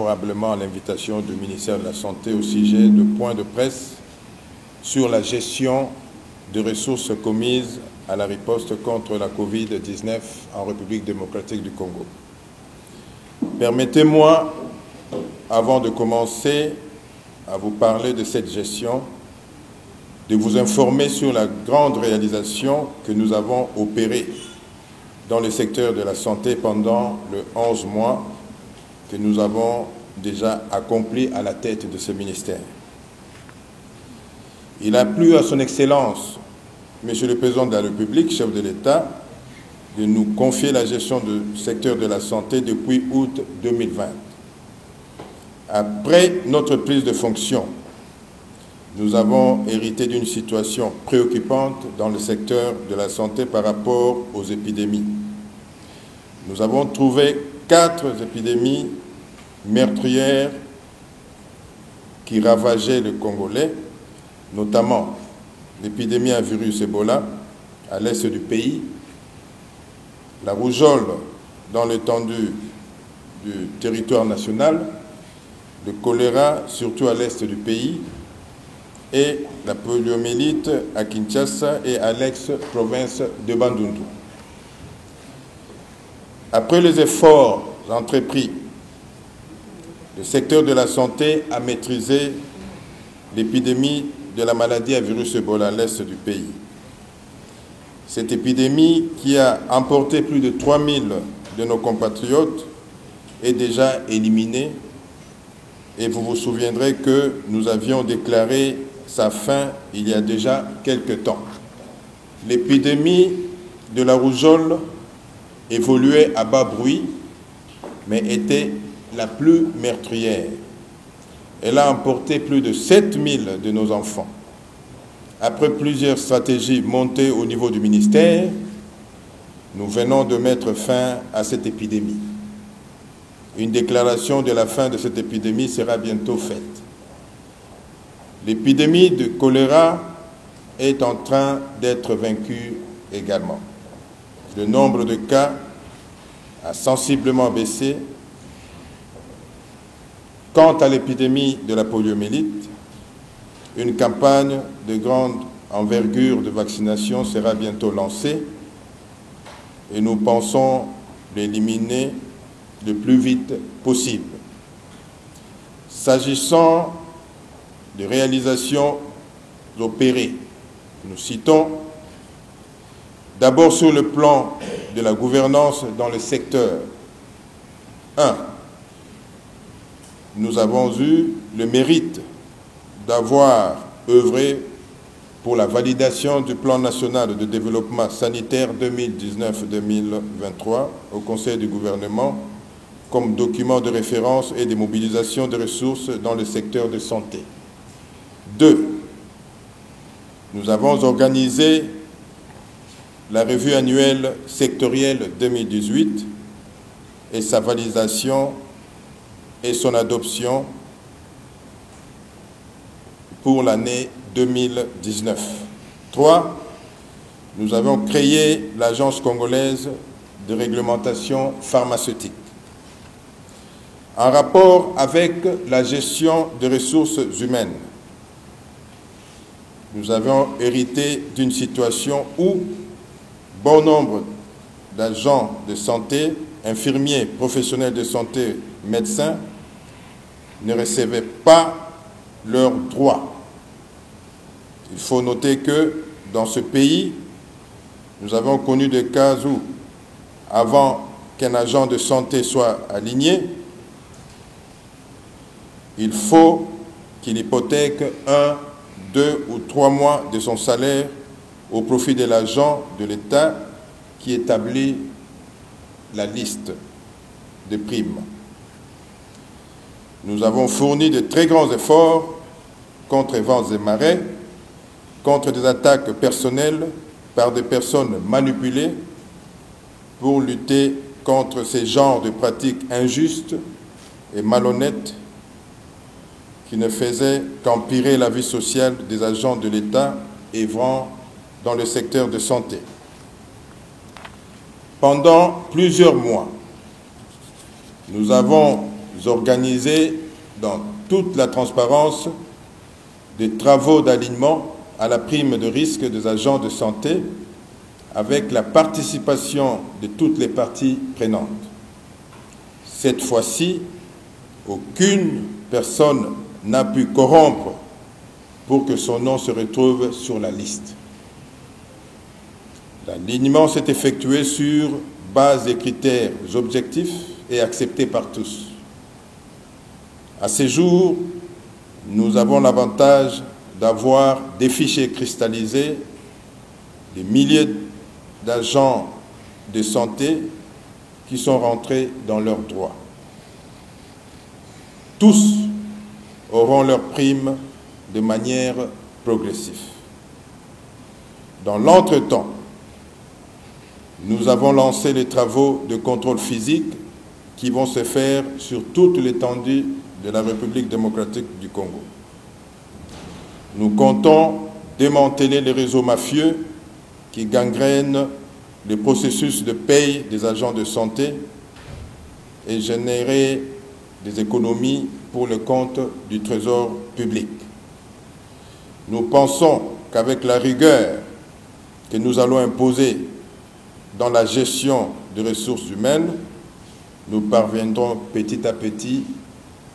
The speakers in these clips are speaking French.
favorablement à l'invitation du ministère de la Santé au sujet de points de presse sur la gestion des ressources commises à la riposte contre la Covid-19 en République démocratique du Congo. Permettez-moi, avant de commencer à vous parler de cette gestion, de vous informer sur la grande réalisation que nous avons opérée dans le secteur de la santé pendant les 11 mois que nous avons déjà accompli à la tête de ce ministère. Il a plu à son Excellence, Monsieur le Président de la République, chef de l'État, de nous confier la gestion du secteur de la santé depuis août 2020. Après notre prise de fonction, nous avons hérité d'une situation préoccupante dans le secteur de la santé par rapport aux épidémies. Nous avons trouvé 4 épidémies meurtrières qui ravageaient le Congolais, notamment l'épidémie à virus Ebola à l'est du pays, la rougeole dans l'étendue du territoire national, le choléra surtout à l'est du pays et la poliomyélite à Kinshasa et à l'ex-province de Bandundu. Après les efforts entrepris, le secteur de la santé a maîtrisé l'épidémie de la maladie à virus Ebola à l'est du pays. Cette épidémie qui a emporté plus de 3000 de nos compatriotes est déjà éliminée et vous vous souviendrez que nous avions déclaré sa fin il y a déjà quelque temps. L'épidémie de la rougeole évoluait à bas bruit, mais était la plus meurtrière. Elle a emporté plus de 7000 de nos enfants. Après plusieurs stratégies montées au niveau du ministère, nous venons de mettre fin à cette épidémie. Une déclaration de la fin de cette épidémie sera bientôt faite. L'épidémie de choléra est en train d'être vaincue également. Le nombre de cas a sensiblement baissé. Quant à l'épidémie de la poliomyélite, une campagne de grande envergure de vaccination sera bientôt lancée et nous pensons l'éliminer le plus vite possible. S'agissant de réalisations opérées, nous citons d'abord sur le plan de la gouvernance dans le secteur. 1. Nous avons eu le mérite d'avoir œuvré pour la validation du plan national de développement sanitaire 2019-2023 au Conseil du gouvernement comme document de référence et de mobilisation de ressources dans le secteur de santé. 2. Nous avons organisé la revue annuelle sectorielle 2018 et sa validation et son adoption pour l'année 2019. 3. Nous avons créé l'Agence congolaise de réglementation pharmaceutique. En rapport avec la gestion des ressources humaines, nous avons hérité d'une situation où bon nombre d'agents de santé, infirmiers, professionnels de santé, médecins, ne recevaient pas leurs droits. Il faut noter que dans ce pays, nous avons connu des cas où, avant qu'un agent de santé soit aligné, il faut qu'il hypothèque 1, 2 ou 3 mois de son salaire au profit de l'agent de l'État qui établit la liste des primes. Nous avons fourni de très grands efforts contre vents et marées, contre des attaques personnelles par des personnes manipulées pour lutter contre ces genres de pratiques injustes et malhonnêtes qui ne faisaient qu'empirer la vie sociale des agents de l'État œuvrant dans le secteur de santé. Pendant plusieurs mois, nous avons organisé dans toute la transparence des travaux d'alignement à la prime de risque des agents de santé avec la participation de toutes les parties prenantes. Cette fois-ci, aucune personne n'a pu corrompre pour que son nom se retrouve sur la liste. L'alignement s'est effectué sur base des critères objectifs et acceptés par tous. À ce jour, nous avons l'avantage d'avoir des fichiers cristallisés, des milliers d'agents de santé qui sont rentrés dans leurs droits. Tous auront leur prime de manière progressive. Dans l'entretemps, nous avons lancé les travaux de contrôle physique qui vont se faire sur toute l'étendue de la République démocratique du Congo. Nous comptons démanteler les réseaux mafieux qui gangrènent le processus de paie des agents de santé et générer des économies pour le compte du Trésor public. Nous pensons qu'avec la rigueur que nous allons imposer dans la gestion des ressources humaines, nous parviendrons petit à petit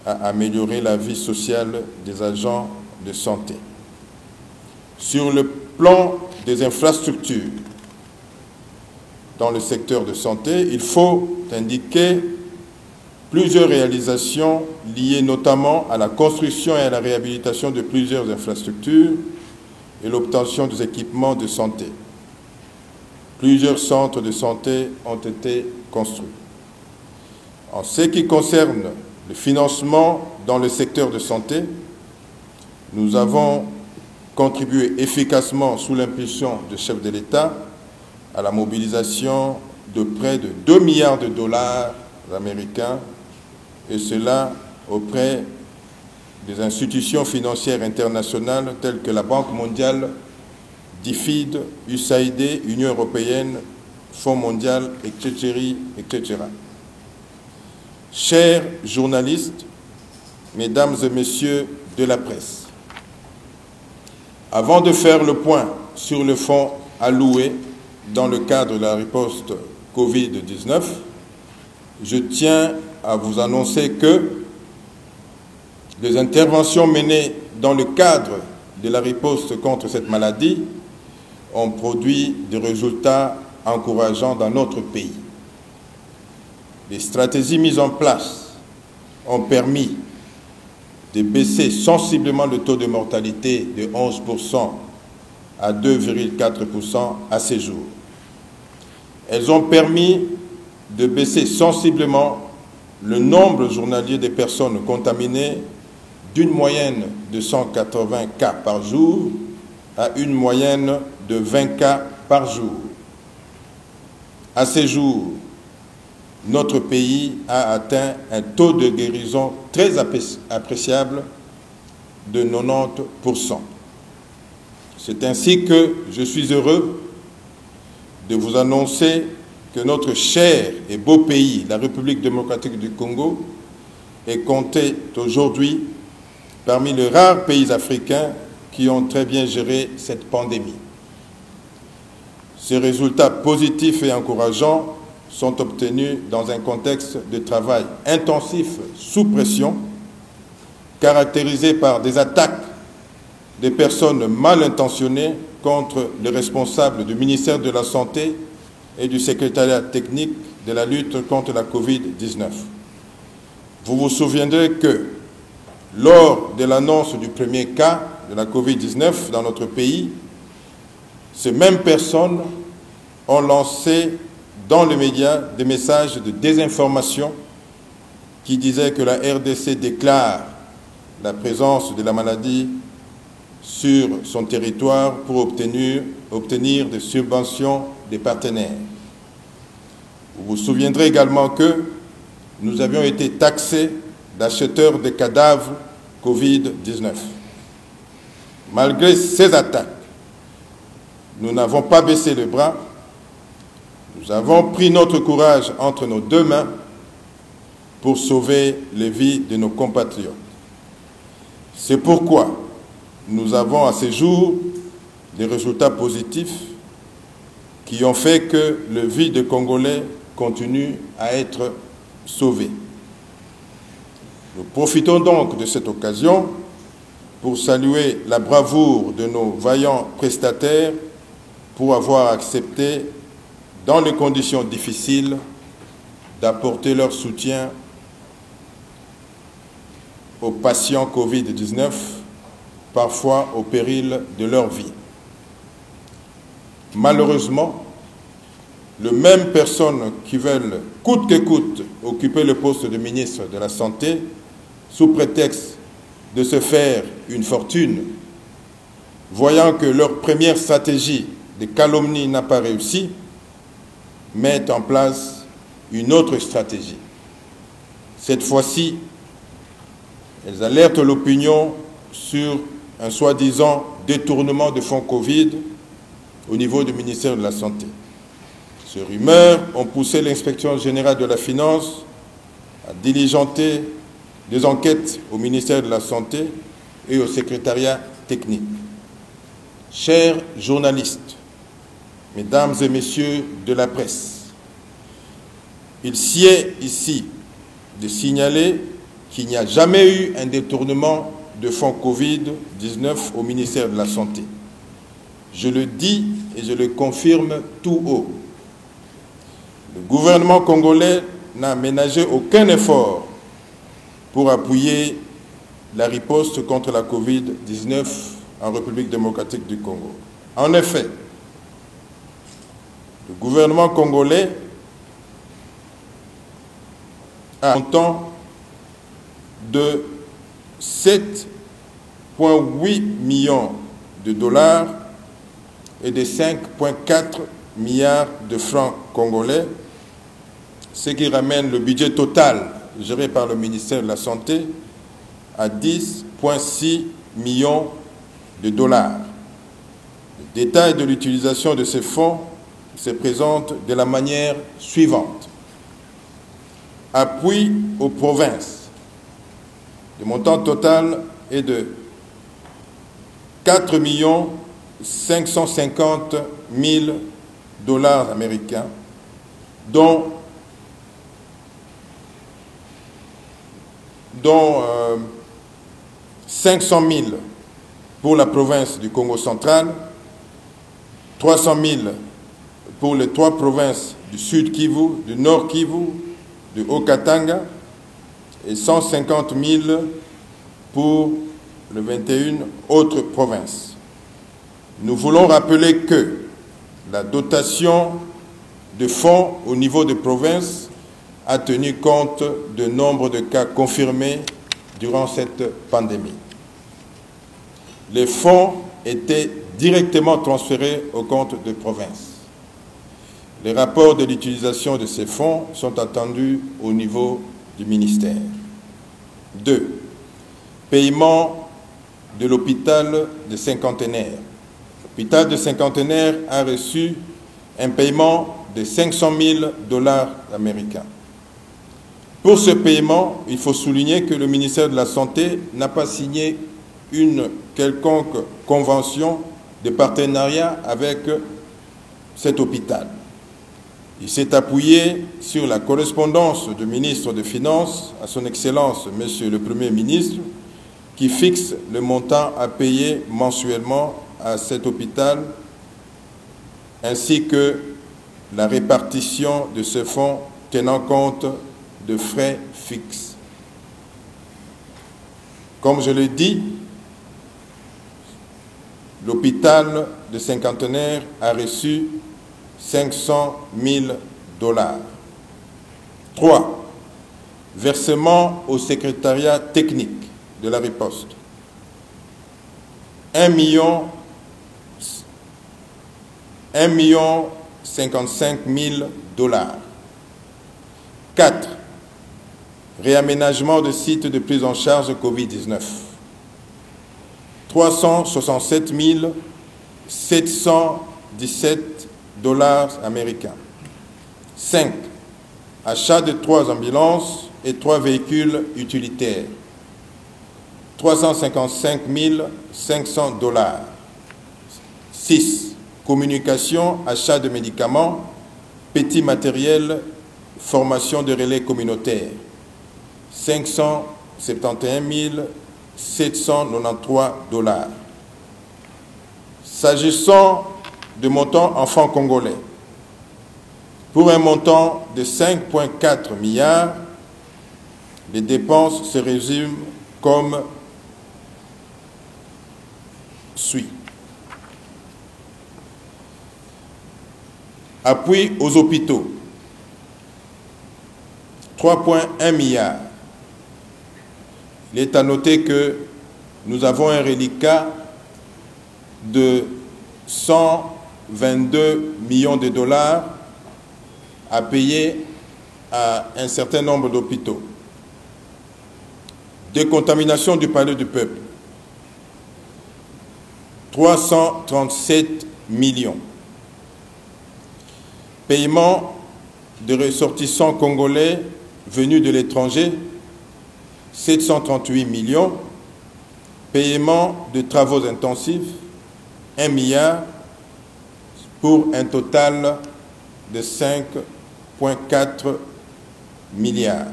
à améliorer la vie sociale des agents de santé. Sur le plan des infrastructures dans le secteur de santé, il faut indiquer plusieurs réalisations liées notamment à la construction et à la réhabilitation de plusieurs infrastructures et l'obtention des équipements de santé. Plusieurs centres de santé ont été construits. En ce qui concerne le financement dans le secteur de santé, nous avons contribué efficacement sous l'impulsion du chef de l'État à la mobilisation de près de 2 milliards de dollars américains, et cela auprès des institutions financières internationales telles que la Banque mondiale, DFID, USAID, Union européenne, Fonds mondial, etc., etc. Chers journalistes, mesdames et messieurs de la presse, avant de faire le point sur le fonds alloué dans le cadre de la riposte Covid-19, je tiens à vous annoncer que les interventions menées dans le cadre de la riposte contre cette maladie ont produit des résultats encourageants dans notre pays. Les stratégies mises en place ont permis de baisser sensiblement le taux de mortalité de 11% à 2,4% à ce jour. Elles ont permis de baisser sensiblement le nombre journalier de personnes contaminées d'une moyenne de 180 cas par jour à une moyenne de 20 cas par jour. À ce jour, notre pays a atteint un taux de guérison très appréciable de 90%. C'est ainsi que je suis heureux de vous annoncer que notre cher et beau pays, la République démocratique du Congo, est compté aujourd'hui parmi les rares pays africains qui ont très bien géré cette pandémie. Ces résultats positifs et encourageants sont obtenus dans un contexte de travail intensif sous pression, caractérisé par des attaques des personnes mal intentionnées contre les responsables du ministère de la Santé et du secrétariat technique de la lutte contre la Covid-19. Vous vous souviendrez que lors de l'annonce du premier cas de la Covid-19 dans notre pays, ces mêmes personnes ont lancé dans les médias des messages de désinformation qui disaient que la RDC déclare la présence de la maladie sur son territoire pour obtenir des subventions des partenaires. Vous vous souviendrez également que nous avions été taxés d'acheteurs de cadavres Covid-19. Malgré ces attaques, nous n'avons pas baissé les bras. Nous avons pris notre courage entre nos deux mains pour sauver les vies de nos compatriotes. C'est pourquoi nous avons à ce jour des résultats positifs qui ont fait que le vie des Congolais continue à être sauvé. Nous profitons donc de cette occasion pour saluer la bravoure de nos vaillants prestataires pour avoir accepté, dans les conditions difficiles, d'apporter leur soutien aux patients Covid-19, parfois au péril de leur vie. Malheureusement, les mêmes personnes qui veulent coûte que coûte occuper le poste de ministre de la Santé, sous prétexte de se faire une fortune, voyant que leur première stratégie de calomnie n'a pas réussi, mettent en place une autre stratégie. Cette fois-ci, elles alertent l'opinion sur un soi-disant détournement de fonds Covid au niveau du ministère de la Santé. Ces rumeurs ont poussé l'inspection générale de la Finance à diligenter des enquêtes au ministère de la Santé et au secrétariat technique. Chers journalistes, mesdames et messieurs de la presse, il sied ici de signaler qu'il n'y a jamais eu un détournement de fonds Covid-19 au ministère de la Santé. Je le dis et je le confirme tout haut. Le gouvernement congolais n'a ménagé aucun effort pour appuyer la riposte contre la Covid-19 en République démocratique du Congo. En effet, le gouvernement congolais a un montant de 7,8 millions de dollars et de 5,4 milliards de francs congolais, ce qui ramène le budget total géré par le ministère de la Santé à 10,6 millions de dollars. Le détail de l'utilisation de ces fonds se présente de la manière suivante. Appui aux provinces. Le montant total est de 4 550 000 dollars américains, dont 500 000 pour la province du Congo central, 300 000 pour les 3 provinces du Sud Kivu, du Nord Kivu, du Haut-Katanga, et 150 000 pour les 21 autres provinces. Nous voulons rappeler que la dotation de fonds au niveau des provinces a tenu compte du nombre de cas confirmés durant cette pandémie. Les fonds étaient directement transférés au compte des provinces. Les rapports de l'utilisation de ces fonds sont attendus au niveau du ministère. 2. Paiement de l'hôpital de Cinquantenaire. L'hôpital de Cinquantenaire a reçu un paiement de 500 000 dollars américains. Pour ce paiement, il faut souligner que le ministère de la Santé n'a pas signé une quelconque convention de partenariat avec cet hôpital. Il s'est appuyé sur la correspondance du ministre des Finances à son Excellence, Monsieur le Premier ministre, qui fixe le montant à payer mensuellement à cet hôpital, ainsi que la répartition de ce fonds tenant compte de frais fixes. Comme je l'ai dit, l'hôpital de Cinquantenaire a reçu 500 000 dollars. 3. Versement au secrétariat technique de la riposte. 1 55 000 dollars. 4. Réaménagement de sites de prise en charge Covid-19. 367 717 dollars américains. 5. Achat de 3 ambulances et 3 véhicules utilitaires. 355 500 $. 6. Communication, achat de médicaments, petit matériel, formation de relais communautaires. 571 793 $. S'agissant de montant enfants congolais, pour un montant de 5,4 milliards, les dépenses se résument comme suit. Appui aux hôpitaux, 3,1 milliards. Il est à noter que nous avons un reliquat de 122 millions de $, à payer à un certain nombre d'hôpitaux. Décontamination du palais du peuple, 337 millions. Paiement de ressortissants congolais venus de l'étranger, 738 millions. Paiement de travaux intensifs, 1 milliard, pour un total de 5,4 milliards.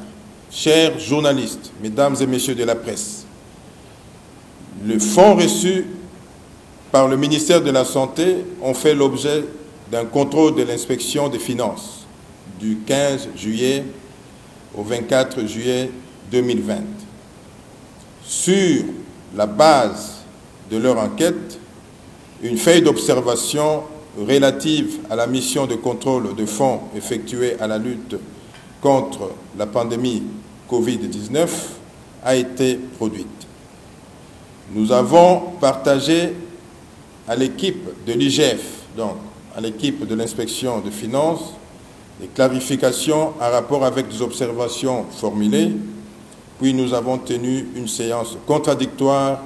Chers journalistes, mesdames et messieurs de la presse, le fonds reçu par le ministère de la Santé ont fait l'objet d'un contrôle de l'inspection des finances du 15 juillet au 24 juillet 2020. Sur la base de leur enquête, une feuille d'observation relative à la mission de contrôle de fonds effectuée à la lutte contre la pandémie Covid-19 a été produite. Nous avons partagé à l'équipe de l'IGF, donc à l'équipe de l'inspection des finances, des clarifications en rapport avec des observations formulées, puis nous avons tenu une séance contradictoire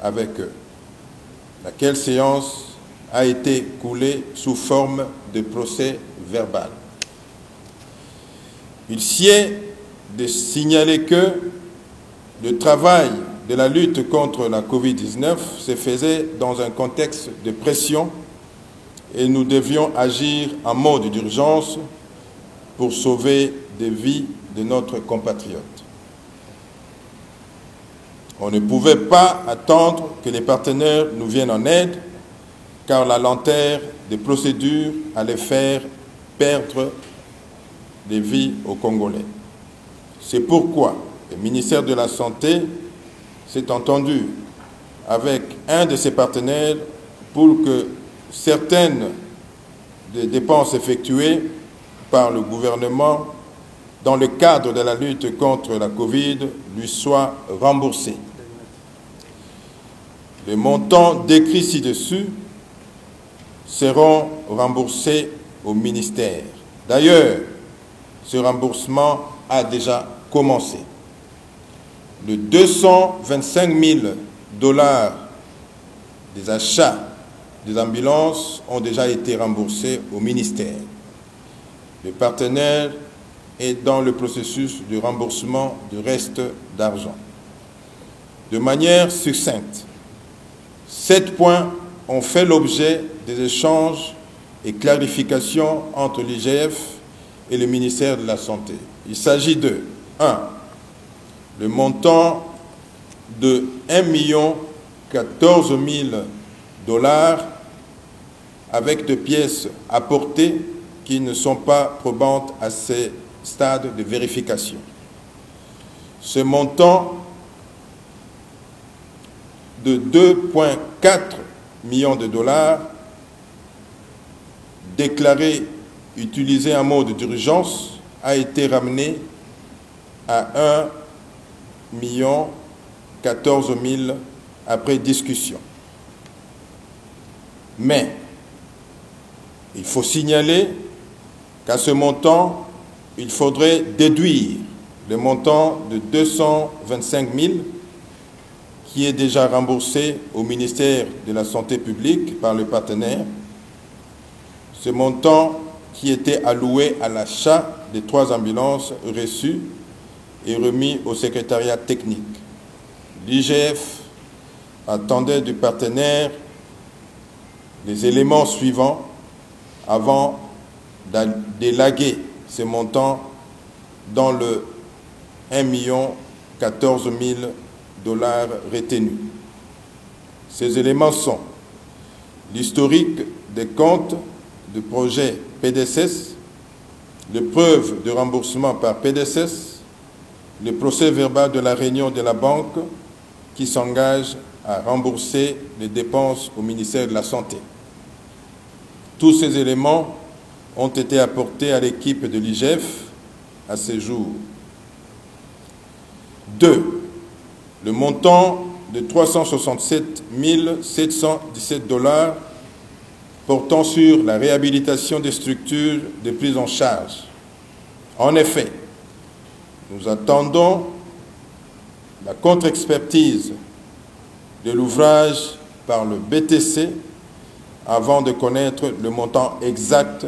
avec eux, laquelle séance a été coulée sous forme de procès verbal. Il sied de signaler que le travail de la lutte contre la Covid-19 se faisait dans un contexte de pression et nous devions agir en mode d'urgence pour sauver des vies de notre compatriote. On ne pouvait pas attendre que les partenaires nous viennent en aide, car la lenteur des procédures allait faire perdre des vies aux Congolais. C'est pourquoi le ministère de la Santé s'est entendu avec un de ses partenaires pour que certaines des dépenses effectuées par le gouvernement dans le cadre de la lutte contre la Covid lui soient remboursées. Les montants décrits ci-dessus seront remboursés au ministère. D'ailleurs, ce remboursement a déjà commencé. Les 225 000 $ des achats des ambulances ont déjà été remboursés au ministère. Le partenaire est dans le processus de remboursement du reste d'argent. De manière succincte, 7 points ont fait l'objet des échanges et clarifications entre l'IGF et le ministère de la Santé. Il s'agit de 1. Le montant de 1 014 000 $ avec des pièces apportées qui ne sont pas probantes à ces stades de vérification. Ce montant de 2,4 millions de $ déclaré utilisé en mode d'urgence a été ramené à 1 014 000 après discussion. Mais il faut signaler qu'à ce montant, il faudrait déduire le montant de 225 000 qui est déjà remboursé au ministère de la Santé publique par le partenaire. Ce montant qui était alloué à l'achat des 3 ambulances reçues et remis au secrétariat technique. L'IGF attendait du partenaire les éléments suivants avant d'élaguer ces montants dans le 1,014 million retenus. Ces éléments sont l'historique des comptes du projet PDSS, les preuves de remboursement par PDSS, le procès verbal de la réunion de la banque qui s'engage à rembourser les dépenses au ministère de la Santé. Tous ces éléments ont été apportés à l'équipe de l'IGF à ce jour. 2. Le montant de 367 717 $ portant sur la réhabilitation des structures de prise en charge. En effet, nous attendons la contre-expertise de l'ouvrage par le BTC avant de connaître le montant exact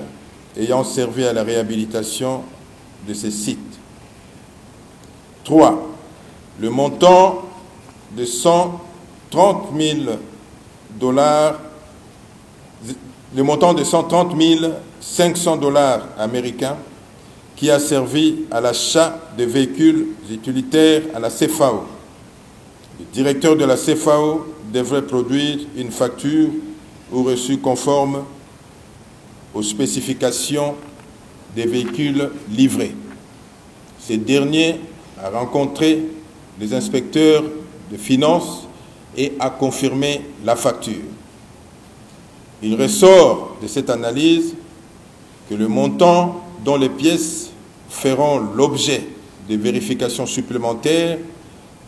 ayant servi à la réhabilitation de ces sites. 3. Le montant de 130 500 $ américains qui a servi à l'achat de véhicules utilitaires à la CFAO. Le directeur de la CFAO devrait produire une facture ou reçu conforme aux spécifications des véhicules livrés. Ce dernier a rencontré les inspecteurs de finances et a confirmé la facture. Il ressort de cette analyse que le montant dont les pièces feront l'objet de vérifications supplémentaires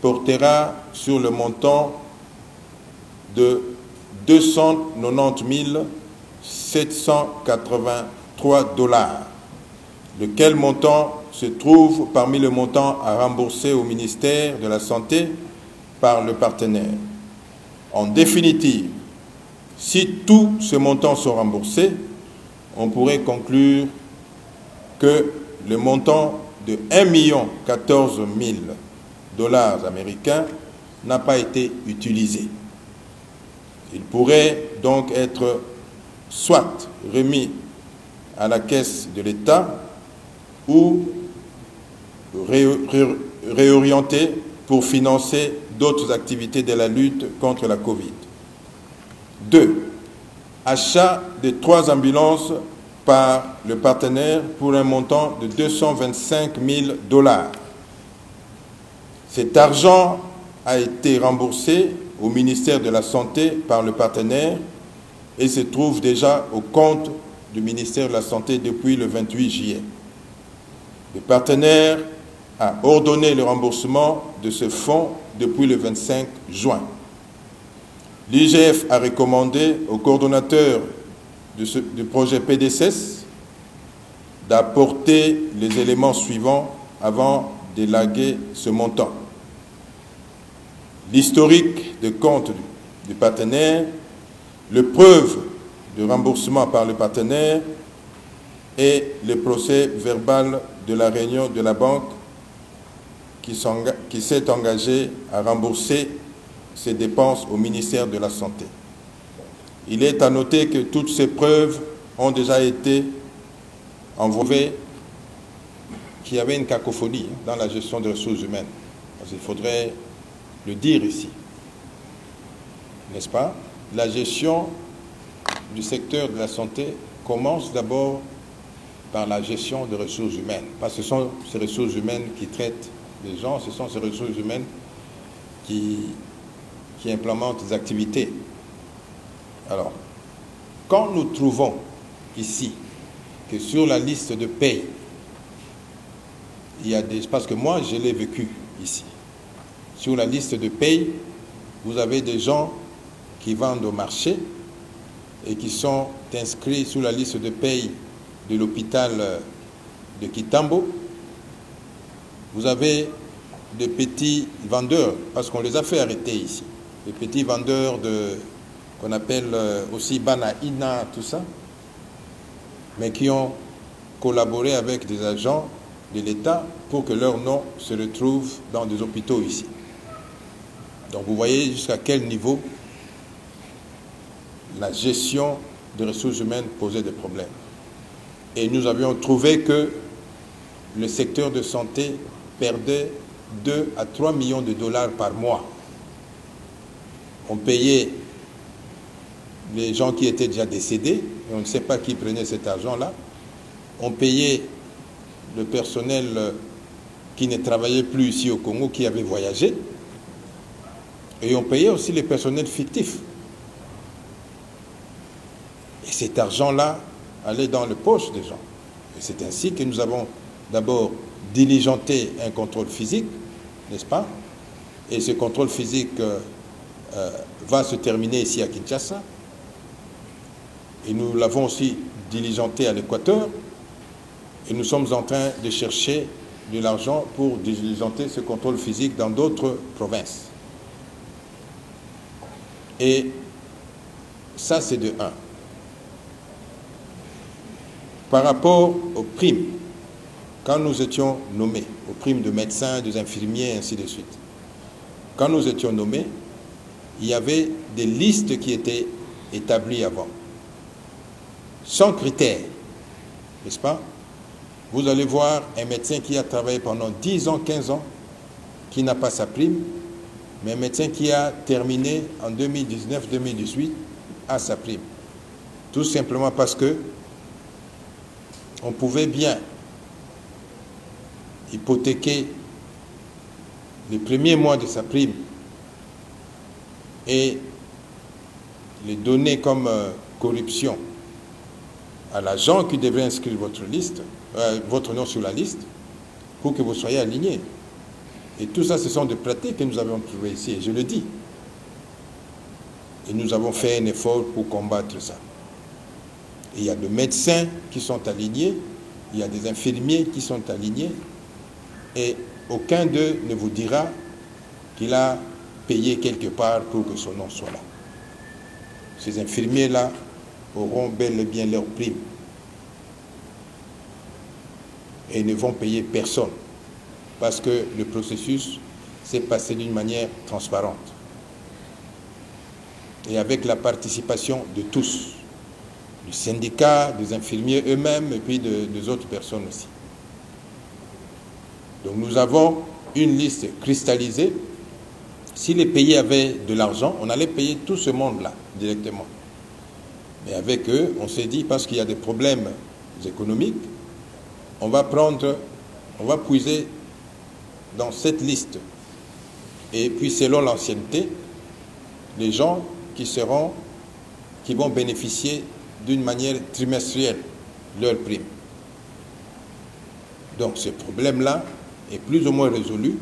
portera sur le montant de 290 783 $, lequel montant se trouve parmi les montants à rembourser au ministère de la Santé par le partenaire. En définitive, si tous ces montants sont remboursés, on pourrait conclure que le montant de 1,014 million $ américains n'a pas été utilisé. Il pourrait donc être soit remis à la caisse de l'État ou réorienté pour financer d'autres activités de la lutte contre la Covid. 2. Achat de 3 ambulances par le partenaire pour un montant de 225 000 $. Cet argent a été remboursé au ministère de la Santé par le partenaire et se trouve déjà au compte du ministère de la Santé depuis le 28 juillet. Le partenaire a ordonné le remboursement de ce fonds depuis le 25 juin. L'IGF a recommandé au coordonnateur du projet PDSS d'apporter les éléments suivants avant d'élaguer ce montant. L'historique de compte du partenaire, les preuves de remboursement par le partenaire et le procès verbal de la réunion de la banque qui s'est engagé à rembourser ces dépenses au ministère de la Santé. Il est à noter que toutes ces preuves ont déjà été envoyées, qu'il y avait une cacophonie dans la gestion des ressources humaines. Parce qu'il faudrait le dire ici, n'est-ce pas? La gestion du secteur de la santé commence d'abord par la gestion des ressources humaines. Parce que ce sont ces ressources humaines qui traitent les gens, ce sont ces ressources humaines qui implémentent des activités. Alors, quand nous trouvons ici que sur la liste de paye, il y a des... Parce que moi, je l'ai vécu ici. Sur la liste de paye, vous avez des gens qui vendent au marché et qui sont inscrits sur la liste de paye de l'hôpital de Kitambo. Vous avez des petits vendeurs, parce qu'on les a fait arrêter ici, des petits vendeurs qu'on appelle aussi Banaïna, tout ça, mais qui ont collaboré avec des agents de l'État pour que leur nom se retrouve dans des hôpitaux ici. Donc vous voyez jusqu'à quel niveau la gestion des ressources humaines posait des problèmes. Et nous avions trouvé que le secteur de santé perdait 2 à 3 millions de dollars par mois. On payait les gens qui étaient déjà décédés, et on ne sait pas qui prenait cet argent-là. On payait le personnel qui ne travaillait plus ici au Congo, qui avait voyagé. Et on payait aussi les personnels fictifs. Et cet argent-là allait dans les poches des gens. Et c'est ainsi que nous avons d'abord diligenté un contrôle physique, n'est-ce pas? Et ce contrôle physique va se terminer ici à Kinshasa. Et nous l'avons aussi diligenté à l'Équateur. Et nous sommes en train de chercher de l'argent pour diligenter ce contrôle physique dans d'autres provinces. Et ça, c'est de 1. Par rapport aux primes, quand nous étions nommés, aux primes de médecins, des infirmiers, ainsi de suite, quand nous étions nommés, il y avait des listes qui étaient établies avant, sans critères, n'est-ce pas? Vous allez voir un médecin qui a travaillé pendant 10 ans, 15 ans, qui n'a pas sa prime, mais un médecin qui a terminé en 2019-2018 a sa prime. Tout simplement parce que on pouvait bien hypothéquer les premiers mois de sa prime et les donner comme corruption à l'agent qui devrait inscrire votre nom sur la liste pour que vous soyez aligné. Et tout ça, ce sont des pratiques que nous avons trouvées ici, et je le dis. Et nous avons fait un effort pour combattre ça. Et il y a des médecins qui sont alignés, il y a des infirmiers qui sont alignés, et aucun d'eux ne vous dira qu'il a payé quelque part pour que son nom soit là. Ces infirmiers-là auront bel et bien leur prime et ne vont payer personne parce que le processus s'est passé d'une manière transparente et avec la participation de tous, du syndicat, des infirmiers eux-mêmes et puis des autres personnes aussi. Donc nous avons une liste cristallisée. Si les pays avaient de l'argent, on allait payer tout ce monde-là directement. Mais avec eux, on s'est dit, parce qu'il y a des problèmes économiques, on va puiser dans cette liste. Et puis selon l'ancienneté, les gens qui vont bénéficier d'une manière trimestrielle leur prime. Donc ce problème-là est plus ou moins résolu.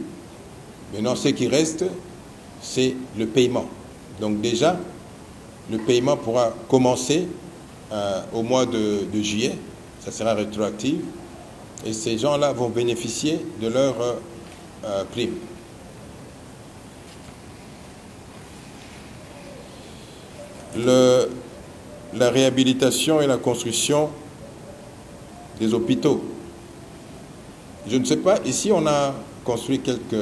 Maintenant, ce qui reste, c'est le paiement. Donc déjà, le paiement pourra commencer au mois de juillet, ça sera rétroactif, et ces gens-là vont bénéficier de leur prime. La réhabilitation et la construction des hôpitaux. Je ne sais pas, ici on a construit quelques